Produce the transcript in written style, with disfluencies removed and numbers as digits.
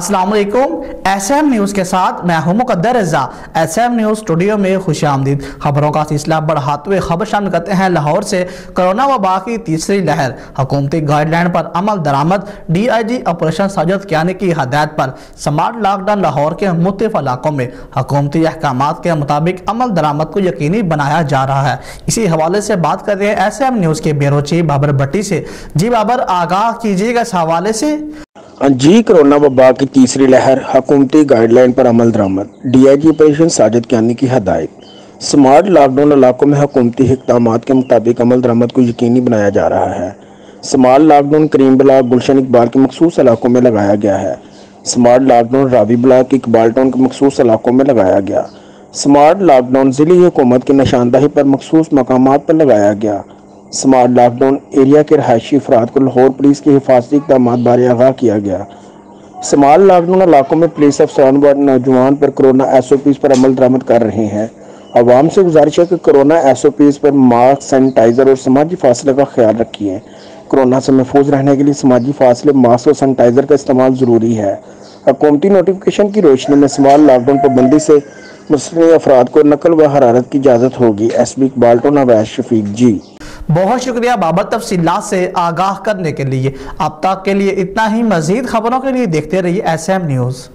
अस्सलाम वालेकुम। SM news के साथ मैं हूं मुकद्दर रज़ा। SM न्यूज़ स्टूडियो में खुश आमदीद। खबरों का सिलसिला बढ़ाते हुए खबर शामिल करते हैं लाहौर से। कोरोना वबा की तीसरी लहर, हुकूमती गाइडलाइन पर अमल दरामद। DIG ऑपरेशन साजिद कियानी की हदायत पर स्मार्ट लॉकडाउन लाहौर के मुख्तलिफ इलाकों में हुकूमती अहकामात के मुताबिक अमल दरामद को यकीनी बनाया जा रहा है। इसी हवाले से बात कर रहे हैं SM न्यूज़ के ब्यूरो चीफ बाबर भट्टी से। जी बाबर, आगाह कीजिएगा इस हवाले से। जी, कोरोना वबा की तीसरी लहर, हुकूमती गाइडलाइन पर अमल दरामद। DIG ऑपरेशन साजिद कियानी की हदायत। स्मार्ट लॉकडाउन इलाकों में हुकूमती इक़दामात के मुताबिक अमल दरामद को यकीनी बनाया जा रहा है। स्मार्ट लॉकडाउन करीम ब्लॉक, गुलशन इकबाल के मखसूस इलाकों में लगाया गया है। Smart lockdown Ravi block, Iqbal town के मखसूस इलाकों में लगाया गया। स्मार्ट लॉकडाउन ज़िली हुकूमत की निशानदही पर मखसूस मकामात पर लगाया गया। स्मार्ट लॉकडाउन एरिया के रहायशी अफराद को लाहौर पुलिस के हिफाजती इक़दामात बारे आगाह किया गया। स्मार्ट लॉकडाउन इलाकों में पुलिस अफसरान व नौजवान पर कोरोना SOPs पर अमल दरामद कर रहे हैं। आवाम से गुजारिश है कि कोरोना SOPs पर मास्क, सैनिटाइज़र और समाजी फासले का ख्याल रखिए। कोरोना से महफूज रहने के लिए समाजी फासले, मास्क और सैनिटाइज़र का इस्तेमाल ज़रूरी है। हुकूमती नोटिफिकेशन की रोशनी में स्मार्ट लॉकडाउन पाबंदी से मुस्लिम अफराद को नकल व हरारत की इजाज़त होगी। SB Iqbal Town Awais Shafiq. जी बहुत शुक्रिया बाबर, तफसीलात से आगाह करने के लिए। अब तक के लिए इतना ही। मजीद खबरों के लिए देखते रहिए SM न्यूज़।